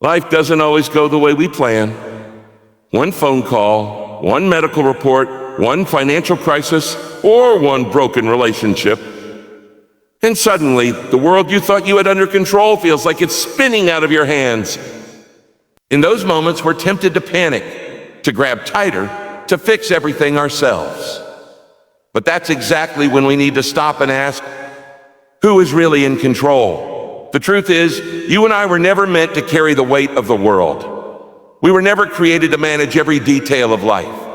Life doesn't always go the way we plan. One phone call, one medical report, one financial crisis, or one broken relationship. And suddenly, the world you thought you had under control feels like it's spinning out of your hands. In those moments, we're tempted to panic, to grab tighter, to fix everything ourselves. But that's exactly when we need to stop and ask, who is really in control? The truth is, you and I were never meant to carry the weight of the world. We were never created to manage every detail of life.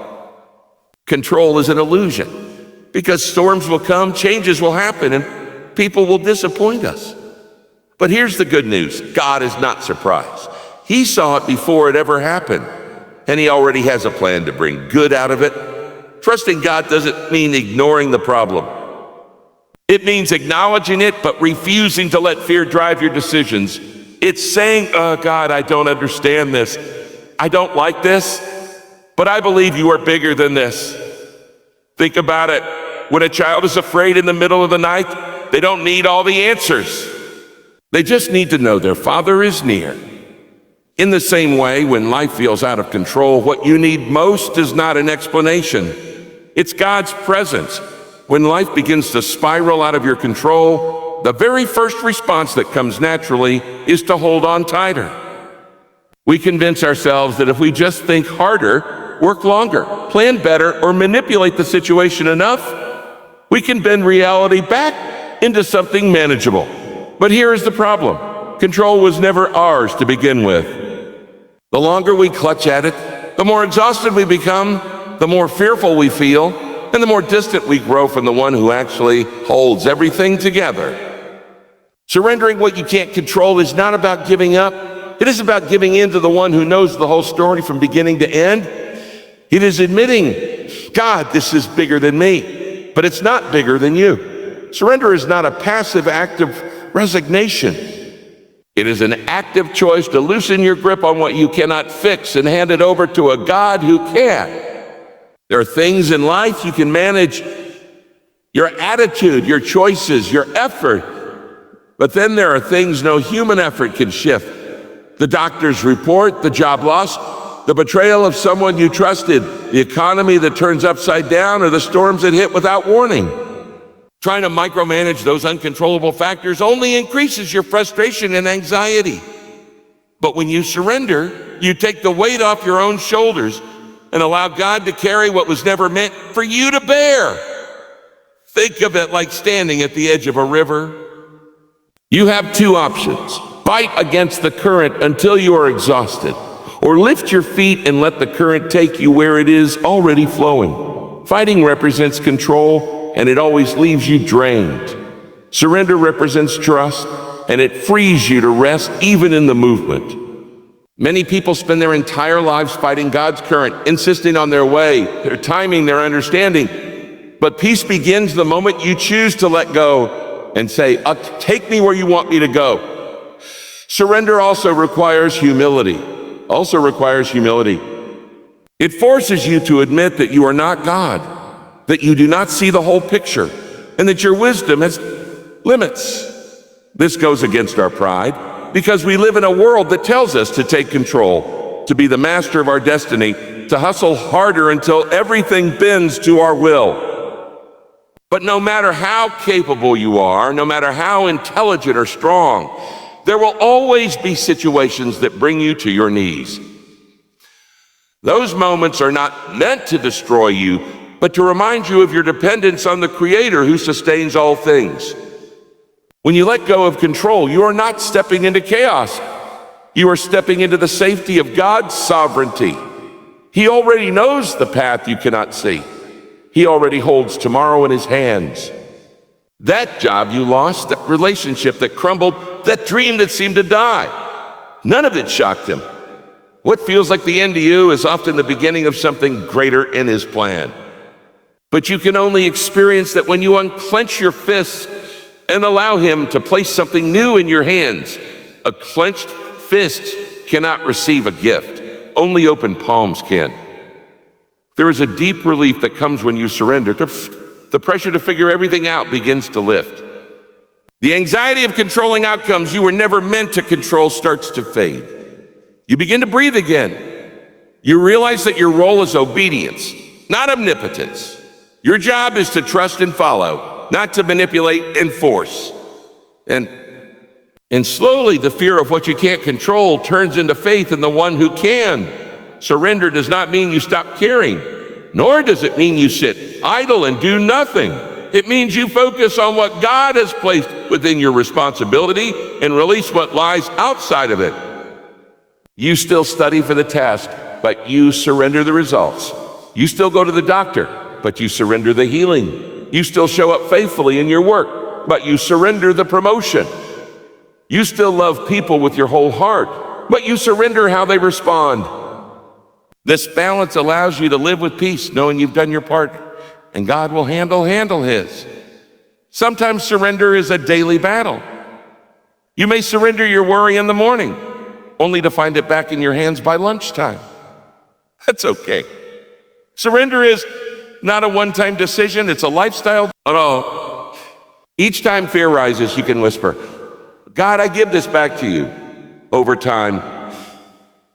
Control is an illusion, because storms will come, changes will happen, and people will disappoint us. But here's the good news. God is not surprised. He saw it before it ever happened, and he already has a plan to bring good out of it. Trusting God doesn't mean ignoring the problem. It means acknowledging it, but refusing to let fear drive your decisions. It's saying, oh God, I don't understand this. I don't like this, but I believe you are bigger than this. Think about it. When a child is afraid in the middle of the night, they don't need all the answers. They just need to know their Father is near. In the same way, when life feels out of control, what you need most is not an explanation. It's God's presence. When life begins to spiral out of your control, the very first response that comes naturally is to hold on tighter. We convince ourselves that if we just think harder, work longer, plan better, or manipulate the situation enough, we can bend reality back into something manageable. But here is the problem. Control was never ours to begin with. The longer we clutch at it, the more exhausted we become, the more fearful we feel, and the more distant we grow from the one who actually holds everything together. Surrendering what you can't control is not about giving up. It is about giving in to the one who knows the whole story from beginning to end. It is admitting, God, this is bigger than me, but it's not bigger than you. Surrender is not a passive act of resignation. It is an active choice to loosen your grip on what you cannot fix and hand it over to a God who can. There are things in life you can manage, your attitude, your choices, your effort. But then there are things no human effort can shift. The doctor's report, the job loss, the betrayal of someone you trusted, the economy that turns upside down, or the storms that hit without warning. Trying to micromanage those uncontrollable factors only increases your frustration and anxiety. But when you surrender, you take the weight off your own shoulders and allow God to carry what was never meant for you to bear. Think of it like standing at the edge of a river. You have two options. Fight against the current until you are exhausted, or lift your feet and let the current take you where it is already flowing. Fighting represents control, and it always leaves you drained. Surrender represents trust, and it frees you to rest even in the movement. Many people spend their entire lives fighting God's current, insisting on their way, their timing, their understanding. But peace begins the moment you choose to let go and say, take me where you want me to go. Surrender also requires humility. It forces you to admit that you are not God, that you do not see the whole picture, and that your wisdom has limits. This goes against our pride, because we live in a world that tells us to take control, to be the master of our destiny, to hustle harder until everything bends to our will. But no matter how capable you are, no matter how intelligent or strong, there will always be situations that bring you to your knees. Those moments are not meant to destroy you, but to remind you of your dependence on the Creator who sustains all things. When you let go of control, you are not stepping into chaos. You are stepping into the safety of God's sovereignty. He already knows the path you cannot see. He already holds tomorrow in his hands. That job you lost, that relationship that crumbled, that dream that seemed to die, none of it shocked him. What feels like the end to you is often the beginning of something greater in his plan. But you can only experience that when you unclench your fists and allow him to place something new in your hands. A clenched fist cannot receive a gift. Only open palms can. There is a deep relief that comes when you surrender. The pressure to figure everything out begins to lift. The anxiety of controlling outcomes you were never meant to control starts to fade. You begin to breathe again. You realize that your role is obedience, not omnipotence. Your job is to trust and follow, not to manipulate and force. And slowly the fear of what you can't control turns into faith in the one who can. Surrender does not mean you stop caring, nor does it mean you sit idle and do nothing. It means you focus on what God has placed within your responsibility and release what lies outside of it. You still study for the test, but you surrender the results. You still go to the doctor, but you surrender the healing. You still show up faithfully in your work, but you surrender the promotion. You still love people with your whole heart, but you surrender how they respond. This balance allows you to live with peace, knowing you've done your part, and God will handle his. Sometimes surrender is a daily battle. You may surrender your worry in the morning, only to find it back in your hands by lunchtime. That's okay. Surrender is not a one-time decision, it's a lifestyle. No. Each time fear rises, you can whisper, God, I give this back to you. Over time,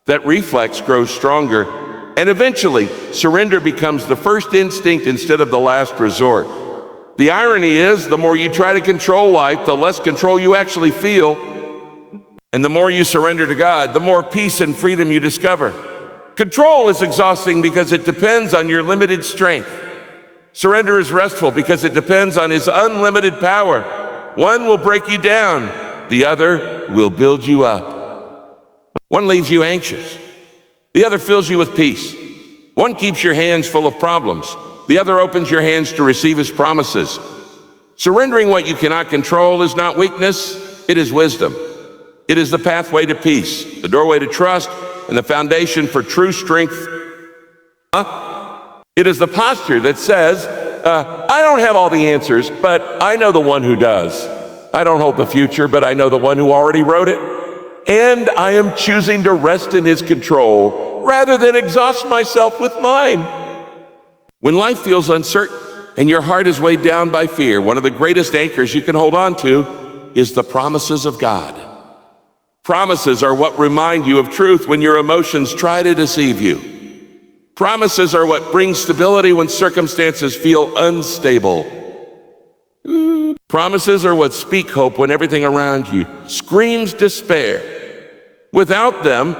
that reflex grows stronger, and eventually, surrender becomes the first instinct instead of the last resort. The irony is, the more you try to control life, the less control you actually feel, and the more you surrender to God, the more peace and freedom you discover. Control is exhausting because it depends on your limited strength. Surrender is restful because it depends on His unlimited power. One will break you down, the other will build you up. One leaves you anxious, the other fills you with peace. One keeps your hands full of problems, the other opens your hands to receive His promises. Surrendering what you cannot control is not weakness, it is wisdom. It is the pathway to peace, the doorway to trust, and the foundation for true strength. It is the posture that says, I don't have all the answers, but I know the one who does. I don't hold the future, but I know the one who already wrote it. And I am choosing to rest in His control rather than exhaust myself with mine. When life feels uncertain and your heart is weighed down by fear, one of the greatest anchors you can hold on to is the promises of God. Promises are what remind you of truth when your emotions try to deceive you. Promises are what bring stability when circumstances feel unstable. Promises are what speak hope when everything around you screams despair. Without them,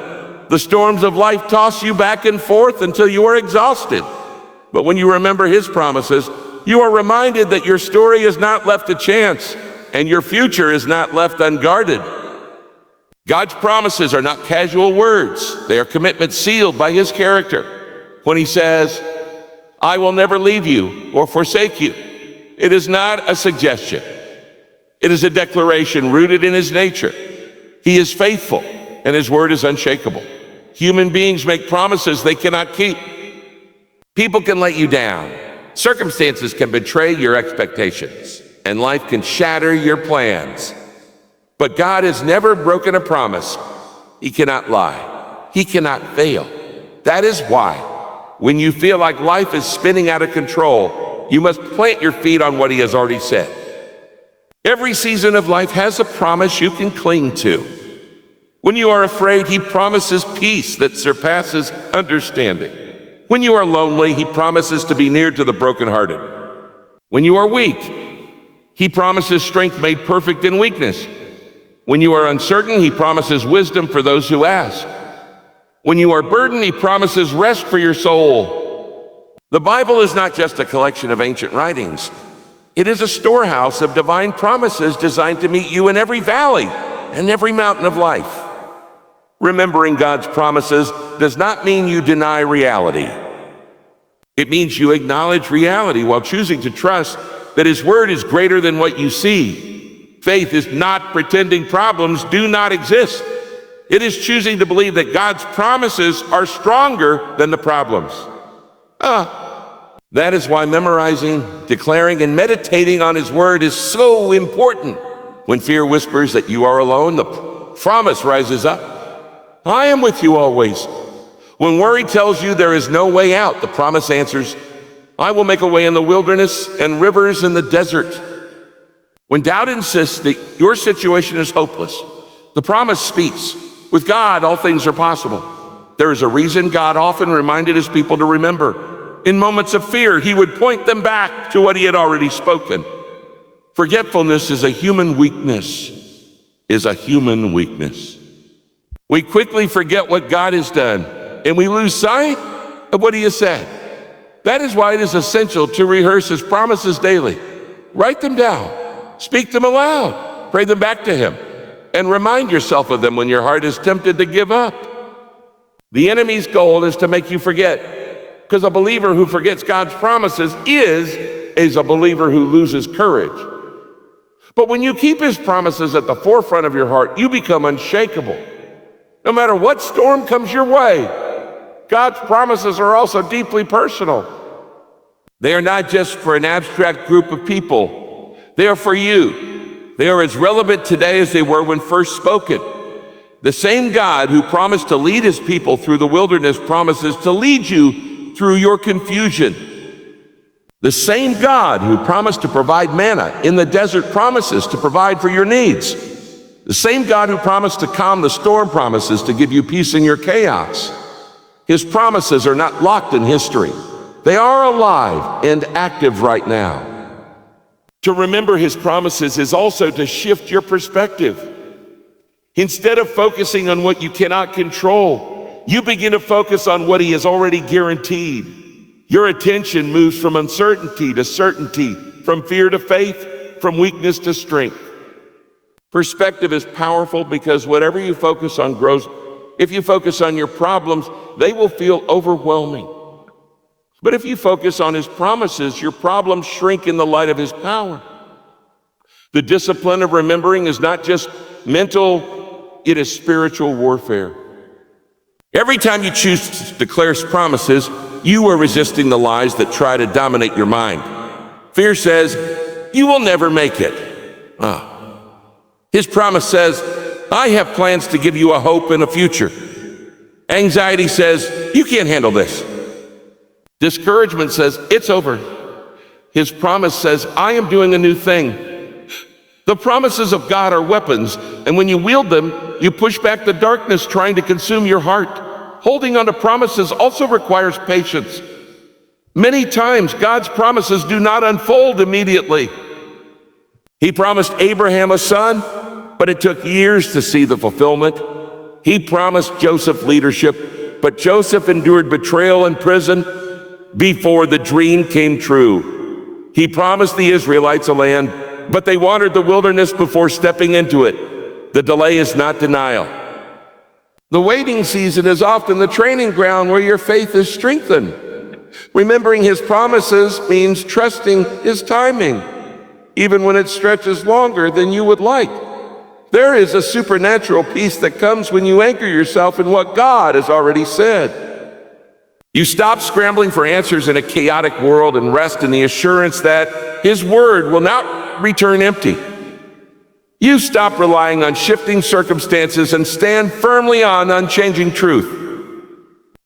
the storms of life toss you back and forth until you are exhausted. But when you remember His promises, you are reminded that your story is not left to chance and your future is not left unguarded. God's promises are not casual words. They are commitments sealed by His character. When He says, I will never leave you or forsake you, it is not a suggestion. It is a declaration rooted in His nature. He is faithful, and His word is unshakable. Human beings make promises they cannot keep. People can let you down. Circumstances can betray your expectations, and life can shatter your plans. But God has never broken a promise. He cannot lie. He cannot fail. That is why, when you feel like life is spinning out of control, you must plant your feet on what He has already said. Every season of life has a promise you can cling to. When you are afraid, He promises peace that surpasses understanding. When you are lonely, He promises to be near to the brokenhearted. When you are weak, He promises strength made perfect in weakness. When you are uncertain, He promises wisdom for those who ask. When you are burdened, He promises rest for your soul. The Bible is not just a collection of ancient writings. It is a storehouse of divine promises designed to meet you in every valley and every mountain of life. Remembering God's promises does not mean you deny reality. It means you acknowledge reality while choosing to trust that His word is greater than what you see. Faith is not pretending problems do not exist. It is choosing to believe that God's promises are stronger than the problems. That is why memorizing, declaring, and meditating on His word is so important. When fear whispers that you are alone, the promise rises up. I am with you always. When worry tells you there is no way out, the promise answers, I will make a way in the wilderness and rivers in the desert. When doubt insists that your situation is hopeless, the promise speaks, With God, all things are possible. There is a reason God often reminded his people to remember. In moments of fear, he would point them back to what he had already spoken. Forgetfulness is a human weakness, We quickly forget what God has done, and we lose sight of what he has said. That is why it is essential to rehearse his promises daily. Write them down, speak them aloud, pray them back to him, and remind yourself of them when your heart is tempted to give up. The enemy's goal is to make you forget, because a believer who forgets God's promises is a believer who loses courage. But when you keep his promises at the forefront of your heart, you become unshakable. No matter what storm comes your way, God's promises are also deeply personal. They are not just for an abstract group of people. They are for you. They are as relevant today as they were when first spoken. The same God who promised to lead his people through the wilderness promises to lead you through your confusion. The same God who promised to provide manna in the desert promises to provide for your needs. The same God who promised to calm the storm promises to give you peace in your chaos. His promises are not locked in history. They are alive and active right now. To remember his promises is also to shift your perspective. Instead of focusing on what you cannot control, you begin to focus on what he has already guaranteed. Your attention moves from uncertainty to certainty, from fear to faith, from weakness to strength. Perspective is powerful because whatever you focus on grows. If you focus on your problems, they will feel overwhelming. But if you focus on his promises, your problems shrink in the light of his power. The discipline of remembering is not just mental, it is spiritual warfare. Every time you choose to declare his promises, you are resisting the lies that try to dominate your mind. Fear says, you will never make it. His promise says, I have plans to give you a hope and a future. Anxiety says, you can't handle this. Discouragement says, it's over. His promise says, I am doing a new thing. The promises of God are weapons, and when you wield them, you push back the darkness trying to consume your heart. Holding on to promises also requires patience. Many times, God's promises do not unfold immediately. He promised Abraham a son, but it took years to see the fulfillment. He promised Joseph leadership, but Joseph endured betrayal in prison before the dream came true. He promised the Israelites a land, but they wandered the wilderness before stepping into it. The delay is not denial. The waiting season is often the training ground where your faith is strengthened. Remembering his promises means trusting his timing, even when it stretches longer than you would like. There is a supernatural peace that comes when you anchor yourself in what God has already said. You stop scrambling for answers in a chaotic world and rest in the assurance that his word will not return empty. You stop relying on shifting circumstances and stand firmly on unchanging truth.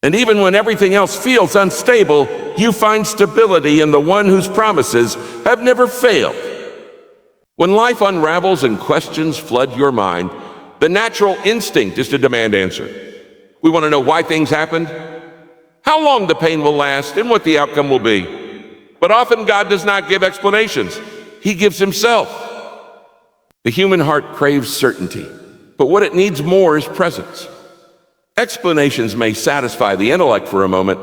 And even when everything else feels unstable, you find stability in the one whose promises have never failed. When life unravels and questions flood your mind, the natural instinct is to demand answer. We want to know why things happened, how long the pain will last, and what the outcome will be. But often God does not give explanations. He gives himself. The human heart craves certainty, but what it needs more is presence. Explanations may satisfy the intellect for a moment,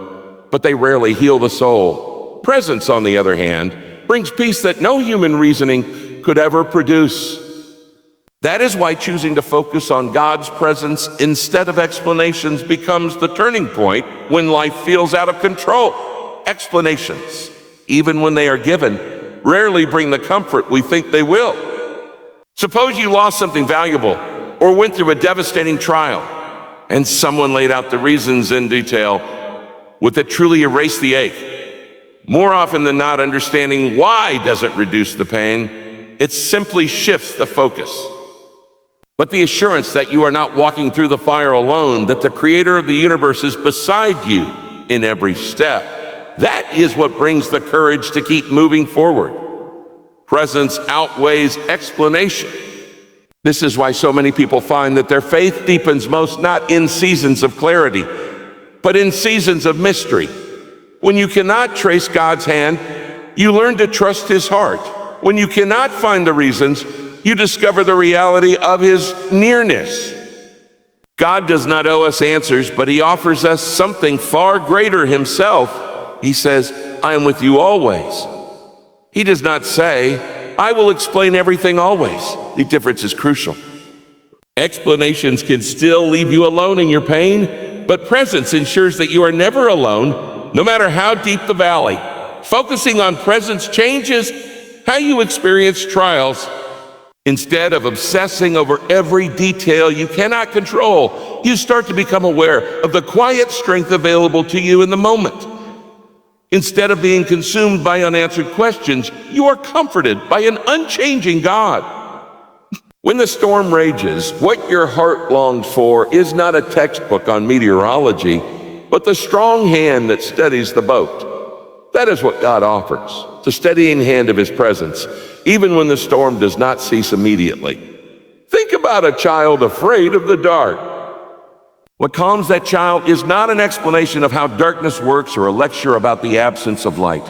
but they rarely heal the soul. Presence, on the other hand, brings peace that no human reasoning could ever produce. That is why choosing to focus on God's presence instead of explanations becomes the turning point when life feels out of control. Explanations, even when they are given, rarely bring the comfort we think they will. Suppose you lost something valuable or went through a devastating trial, and someone laid out the reasons in detail. Would that truly erase the ache? More often than not, understanding why doesn't reduce the pain. It simply shifts the focus. But the assurance that you are not walking through the fire alone, that the creator of the universe is beside you in every step, that is what brings the courage to keep moving forward. Presence outweighs explanation. This is why so many people find that their faith deepens most not in seasons of clarity, but in seasons of mystery. When you cannot trace God's hand, you learn to trust His heart. When you cannot find the reasons, you discover the reality of His nearness. God does not owe us answers, but He offers us something far greater Himself. He says, I am with you always. He does not say, I will explain everything always. The difference is crucial. Explanations can still leave you alone in your pain, but presence ensures that you are never alone, no matter how deep the valley. Focusing on presence changes how you experience trials. Instead of obsessing over every detail you cannot control, you start to become aware of the quiet strength available to you in the moment. Instead of being consumed by unanswered questions, you are comforted by an unchanging God. When the storm rages, what your heart longs for is not a textbook on meteorology, but the strong hand that steadies the boat. That is what God offers, the steadying hand of His presence, even when the storm does not cease immediately. Think about a child afraid of the dark. What calms that child is not an explanation of how darkness works or a lecture about the absence of light.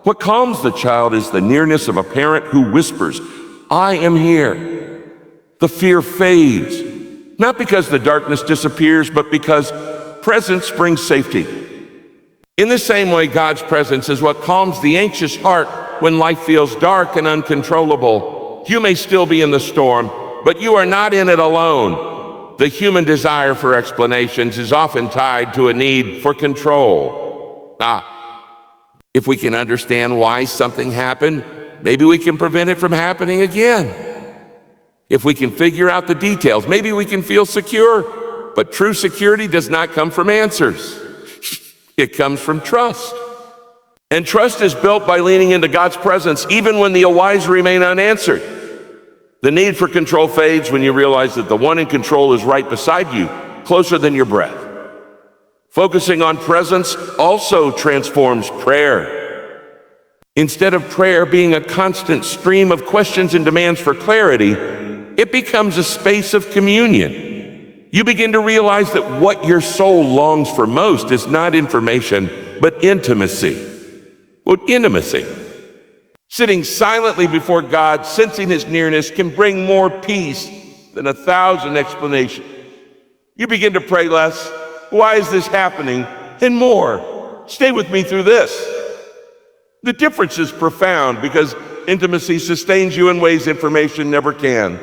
What calms the child is the nearness of a parent who whispers, I am here. The fear fades, not because the darkness disappears, but because presence brings safety. In the same way, God's presence is what calms the anxious heart when life feels dark and uncontrollable. You may still be in the storm, but you are not in it alone. The human desire for explanations is often tied to a need for control. If we can understand why something happened, maybe we can prevent it from happening again. If we can figure out the details, maybe we can feel secure. But true security does not come from answers. It comes from trust. And trust is built by leaning into God's presence, even when the whys remain unanswered. The need for control fades when you realize that the one in control is right beside you, closer than your breath. Focusing on presence also transforms prayer. Instead of prayer being a constant stream of questions and demands for clarity, it becomes a space of communion. You begin to realize that what your soul longs for most is not information, but intimacy. What intimacy? Sitting silently before God, sensing His nearness, can bring more peace than 1,000 explanations. You begin to pray less, why is this happening? And more, stay with me through this. The difference is profound because intimacy sustains you in ways information never can.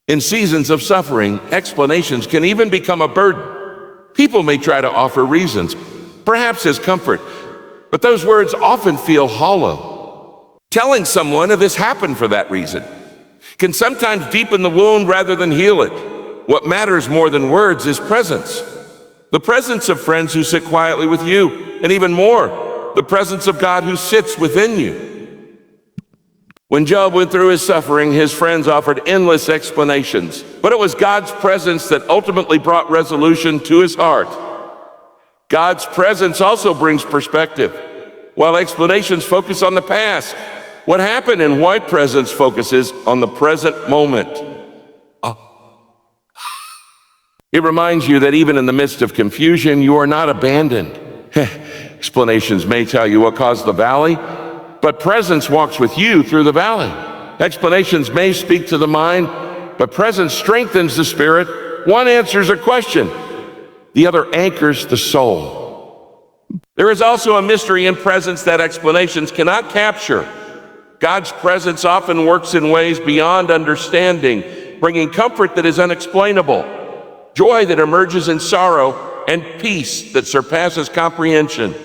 In seasons of suffering, explanations can even become a burden. People may try to offer reasons, perhaps as comfort, but those words often feel hollow. Telling someone this happened for that reason can sometimes deepen the wound rather than heal it. What matters more than words is presence. The presence of friends who sit quietly with you, and even more, the presence of God who sits within you. When Job went through his suffering, his friends offered endless explanations, but it was God's presence that ultimately brought resolution to his heart. God's presence also brings perspective. While explanations focus on the past, what happened and why presence focuses on the present moment. It reminds you that even in the midst of confusion, you are not abandoned. Explanations may tell you what caused the valley, but presence walks with you through the valley. Explanations may speak to the mind, but presence strengthens the spirit. One answers a question, the other anchors the soul. There is also a mystery in presence that explanations cannot capture. God's presence often works in ways beyond understanding, bringing comfort that is unexplainable, joy that emerges in sorrow, and peace that surpasses comprehension.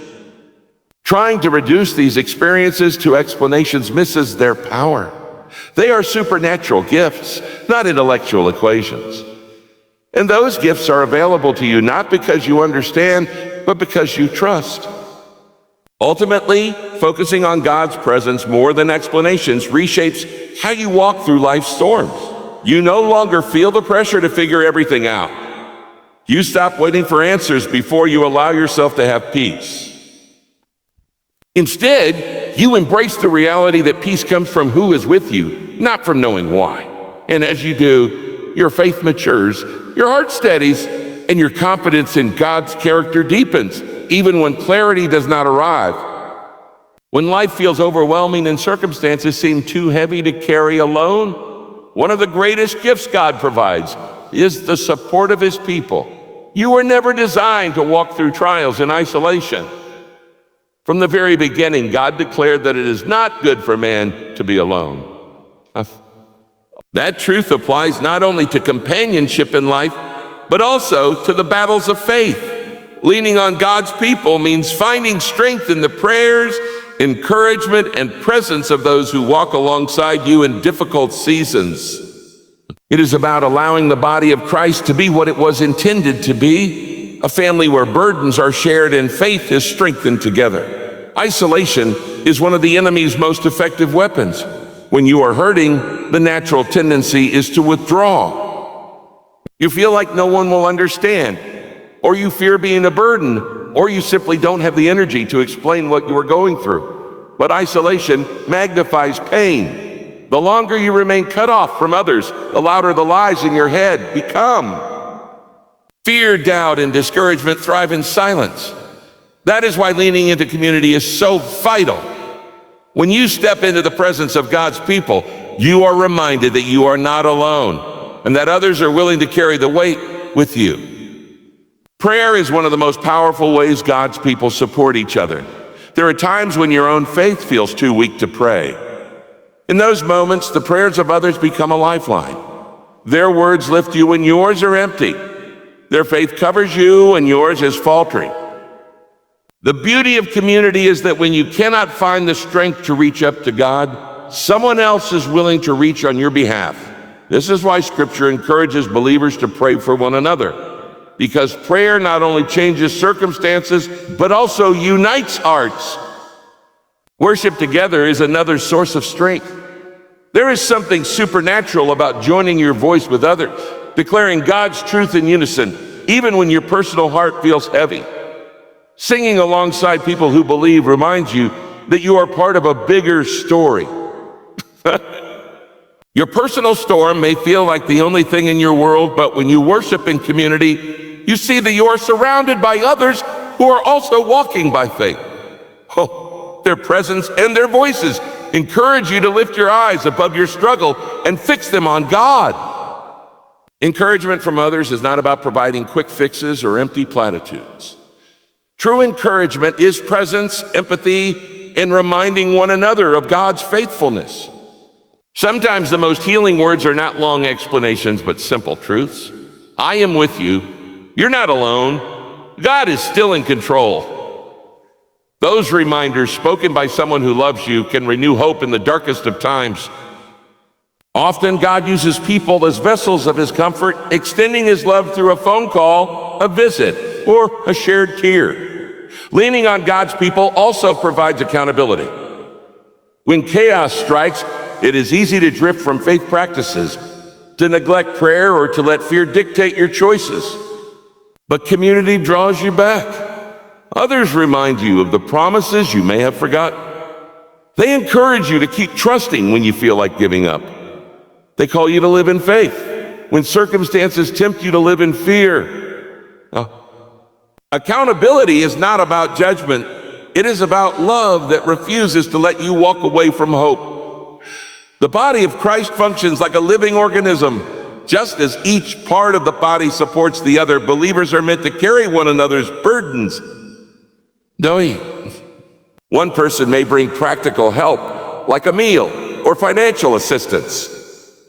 Trying to reduce these experiences to explanations misses their power. They are supernatural gifts, not intellectual equations. And those gifts are available to you not because you understand, but because you trust. Ultimately, focusing on God's presence more than explanations reshapes how you walk through life's storms. You no longer feel the pressure to figure everything out. You stop waiting for answers before you allow yourself to have peace. Instead, you embrace the reality that peace comes from who is with you, not from knowing why. And as you do, your faith matures, your heart steadies, and your confidence in God's character deepens, even when clarity does not arrive. When life feels overwhelming and circumstances seem too heavy to carry alone, one of the greatest gifts God provides is the support of His people. You were never designed to walk through trials in isolation. From the very beginning, God declared that it is not good for man to be alone. That truth applies not only to companionship in life, but also to the battles of faith. Leaning on God's people means finding strength in the prayers, encouragement, and presence of those who walk alongside you in difficult seasons. It is about allowing the body of Christ to be what it was intended to be, a family where burdens are shared and faith is strengthened together. Isolation is one of the enemy's most effective weapons. When you are hurting, the natural tendency is to withdraw. You feel like no one will understand, or you fear being a burden, or you simply don't have the energy to explain what you are going through. But isolation magnifies pain. The longer you remain cut off from others, the louder the lies in your head become. Fear, doubt, and discouragement thrive in silence. That is why leaning into community is so vital. When you step into the presence of God's people, you are reminded that you are not alone and that others are willing to carry the weight with you. Prayer is one of the most powerful ways God's people support each other. There are times when your own faith feels too weak to pray. In those moments, the prayers of others become a lifeline. Their words lift you when yours are empty. Their faith covers you and yours is faltering. The beauty of community is that when you cannot find the strength to reach up to God, someone else is willing to reach on your behalf. This is why Scripture encourages believers to pray for one another, because prayer not only changes circumstances, but also unites hearts. Worship together is another source of strength. There is something supernatural about joining your voice with others, declaring God's truth in unison, even when your personal heart feels heavy. Singing alongside people who believe reminds you that you are part of a bigger story. Your personal storm may feel like the only thing in your world, but when you worship in community, you see that you are surrounded by others who are also walking by faith. Oh, their presence and their voices encourage you to lift your eyes above your struggle and fix them on God. Encouragement from others is not about providing quick fixes or empty platitudes. True encouragement is presence, empathy, and reminding one another of God's faithfulness. Sometimes the most healing words are not long explanations, but simple truths. I am with you. You're not alone. God is still in control. Those reminders spoken by someone who loves you can renew hope in the darkest of times. Often God uses people as vessels of His comfort, extending His love through a phone call, a visit, or a shared tear. Leaning on God's people also provides accountability. When chaos strikes, it is easy to drift from faith practices, to neglect prayer, or to let fear dictate your choices. But community draws you back. Others remind you of the promises you may have forgotten. They encourage you to keep trusting when you feel like giving up. They call you to live in faith when circumstances tempt you to live in fear. Accountability is not about judgment. It is about love that refuses to let you walk away from hope. The body of Christ functions like a living organism. Just as each part of the body supports the other, believers are meant to carry one another's burdens. One person may bring practical help, like a meal or financial assistance.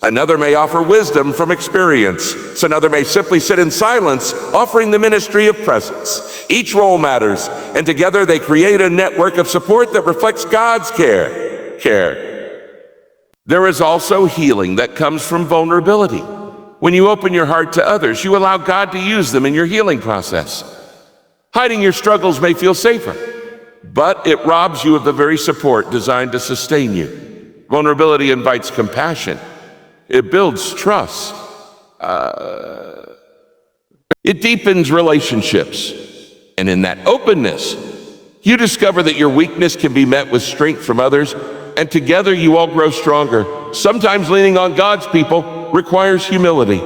Another may offer wisdom from experience. Another may simply sit in silence, offering the ministry of presence. Each role matters, and together they create a network of support that reflects God's care. There is also healing that comes from vulnerability. When you open your heart to others, you allow God to use them in your healing process. Hiding your struggles may feel safer, but it robs you of the very support designed to sustain you. Vulnerability invites compassion. It builds trust. It deepens relationships. And in that openness, you discover that your weakness can be met with strength from others, and together you all grow stronger, sometimes leaning on God's people, requires humility.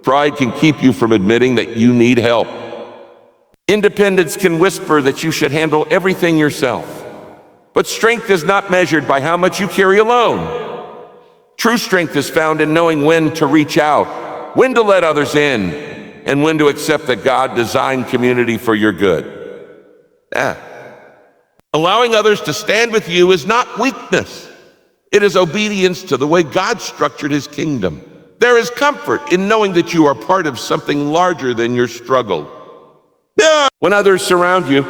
Pride can keep you from admitting that you need help. Independence can whisper that you should handle everything yourself. But strength is not measured by how much you carry alone. True strength is found in knowing when to reach out, when to let others in, and when to accept that God designed community for your good. Allowing others to stand with you is not weakness. It is obedience to the way God structured his kingdom. There is comfort in knowing that you are part of something larger than your struggle. When others surround you,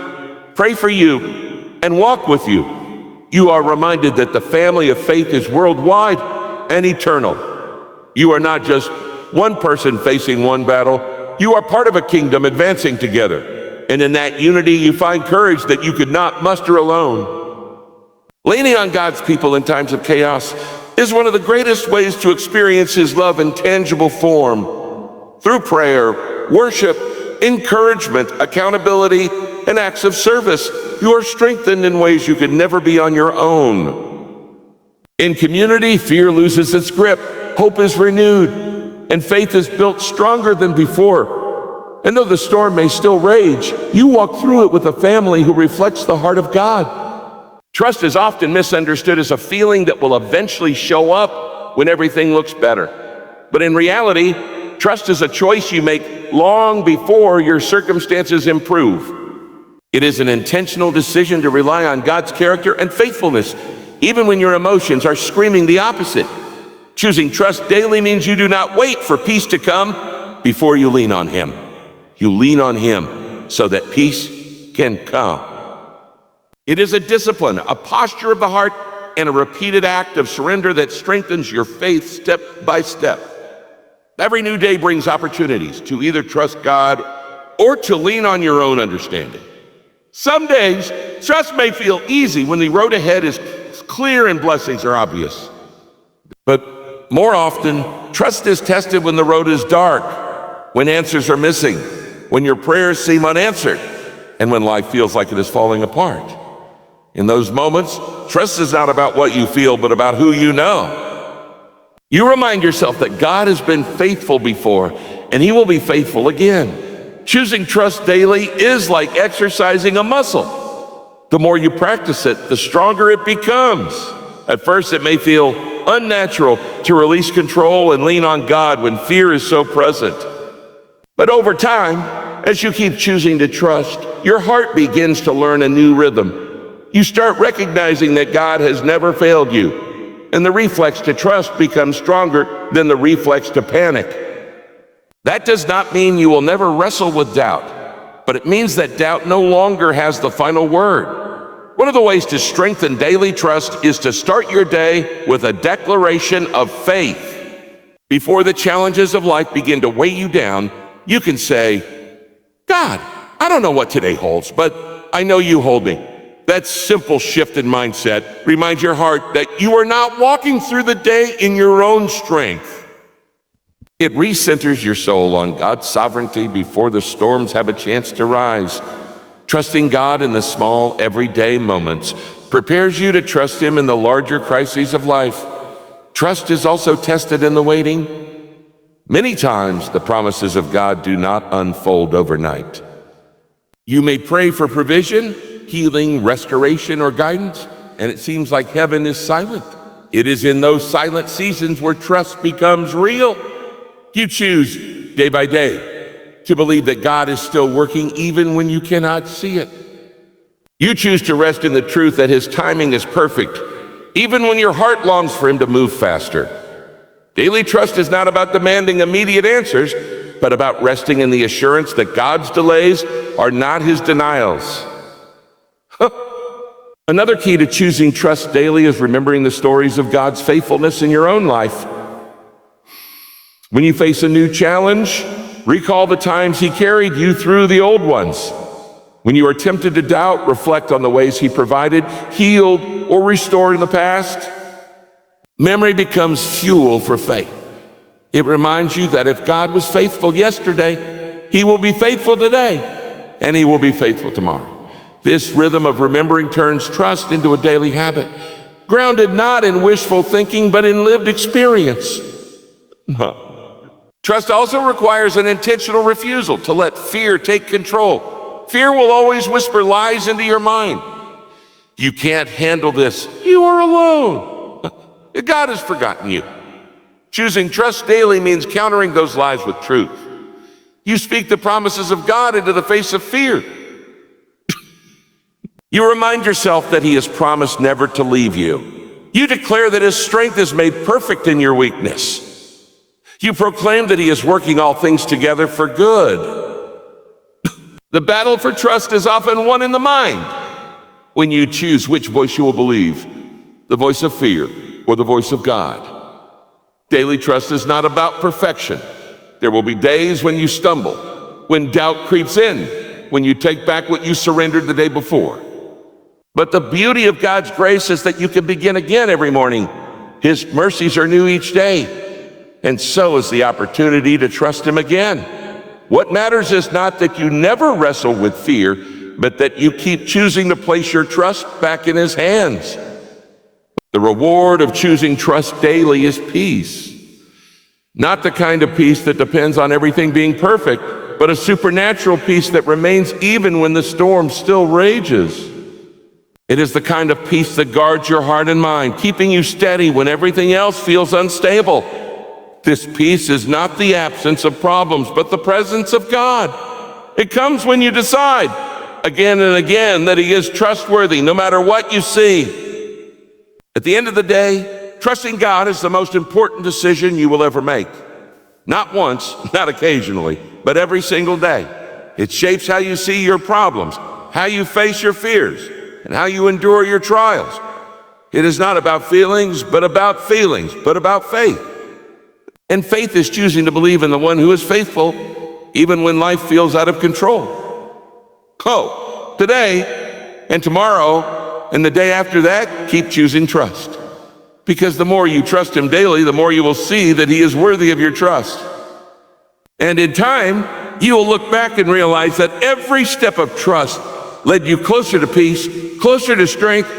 pray for you, and walk with you, you are reminded that the family of faith is worldwide and eternal. You are not just one person facing one battle. You are part of a kingdom advancing together. And in that unity, you find courage that you could not muster alone. Leaning on God's people in times of chaos is one of the greatest ways to experience his love in tangible form. Through prayer, worship, encouragement, accountability, and acts of service, you are strengthened in ways you could never be on your own. In community, fear loses its grip, hope is renewed, and faith is built stronger than before. And though the storm may still rage, you walk through it with a family who reflects the heart of God. Trust is often misunderstood as a feeling that will eventually show up when everything looks better. But in reality, trust is a choice you make long before your circumstances improve. It is an intentional decision to rely on God's character and faithfulness, even when your emotions are screaming the opposite. Choosing trust daily means you do not wait for peace to come before you lean on him. You lean on him so that peace can come. It is a discipline, a posture of the heart, and a repeated act of surrender that strengthens your faith step by step. Every new day brings opportunities to either trust God or to lean on your own understanding. Some days, trust may feel easy when the road ahead is clear and blessings are obvious. But more often, trust is tested when the road is dark, when answers are missing, when your prayers seem unanswered, and when life feels like it is falling apart. In those moments, trust is not about what you feel, but about who you know. You remind yourself that God has been faithful before, and he will be faithful again. Choosing trust daily is like exercising a muscle. The more you practice it, the stronger it becomes. At first, it may feel unnatural to release control and lean on God when fear is so present. But over time, as you keep choosing to trust, your heart begins to learn a new rhythm. You start recognizing that God has never failed you, and the reflex to trust becomes stronger than the reflex to panic. That does not mean you will never wrestle with doubt, but it means that doubt no longer has the final word. One of the ways to strengthen daily trust is to start your day with a declaration of faith. Before the challenges of life begin to weigh you down, you can say, God, I don't know what today holds, but I know you hold me. That simple shift in mindset reminds your heart that you are not walking through the day in your own strength. It recenters your soul on God's sovereignty before the storms have a chance to rise. Trusting God in the small, everyday moments prepares you to trust him in the larger crises of life. Trust is also tested in the waiting. Many times, the promises of God do not unfold overnight. You may pray for provision, healing, restoration, or guidance, and it seems like heaven is silent. It is in those silent seasons where trust becomes real. You choose day by day to believe that God is still working even when you cannot see it. You choose to rest in the truth that his timing is perfect, even when your heart longs for him to move faster. Daily trust is not about demanding immediate answers, but about resting in the assurance that God's delays are not his denials. Another key to choosing trust daily is remembering the stories of God's faithfulness in your own life. When you face a new challenge, recall the times he carried you through the old ones. When you are tempted to doubt, reflect on the ways he provided, healed, or restored in the past. Memory becomes fuel for faith. It reminds you that if God was faithful yesterday, he will be faithful today, and he will be faithful tomorrow. This rhythm of remembering turns trust into a daily habit, grounded not in wishful thinking, but in lived experience. Trust also requires an intentional refusal to let fear take control. Fear will always whisper lies into your mind. You can't handle this. You are alone. God has forgotten you. Choosing trust daily means countering those lies with truth. You speak the promises of God into the face of fear. You remind yourself that He has promised never to leave you. You declare that His strength is made perfect in your weakness. You proclaim that He is working all things together for good. The battle for trust is often won in the mind when you choose which voice you will believe, the voice of fear or the voice of God. Daily trust is not about perfection. There will be days when you stumble, when doubt creeps in, when you take back what you surrendered the day before. But the beauty of God's grace is that you can begin again every morning. His mercies are new each day. And so is the opportunity to trust Him again. What matters is not that you never wrestle with fear, but that you keep choosing to place your trust back in His hands. The reward of choosing trust daily is peace. Not the kind of peace that depends on everything being perfect, but a supernatural peace that remains even when the storm still rages. It is the kind of peace that guards your heart and mind, keeping you steady when everything else feels unstable. This peace is not the absence of problems, but the presence of God. It comes when you decide again and again that He is trustworthy no matter what you see. At the end of the day, trusting God is the most important decision you will ever make. Not once, not occasionally, but every single day. It shapes how you see your problems, how you face your fears, and how you endure your trials. It is not about feelings, but about faith. And faith is choosing to believe in the one who is faithful, even when life feels out of control. Today and tomorrow and the day after that, keep choosing trust. Because the more you trust Him daily, the more you will see that He is worthy of your trust. And in time, you will look back and realize that every step of trust led you closer to peace, closer to strength,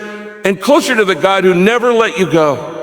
and closer to the God who never let you go.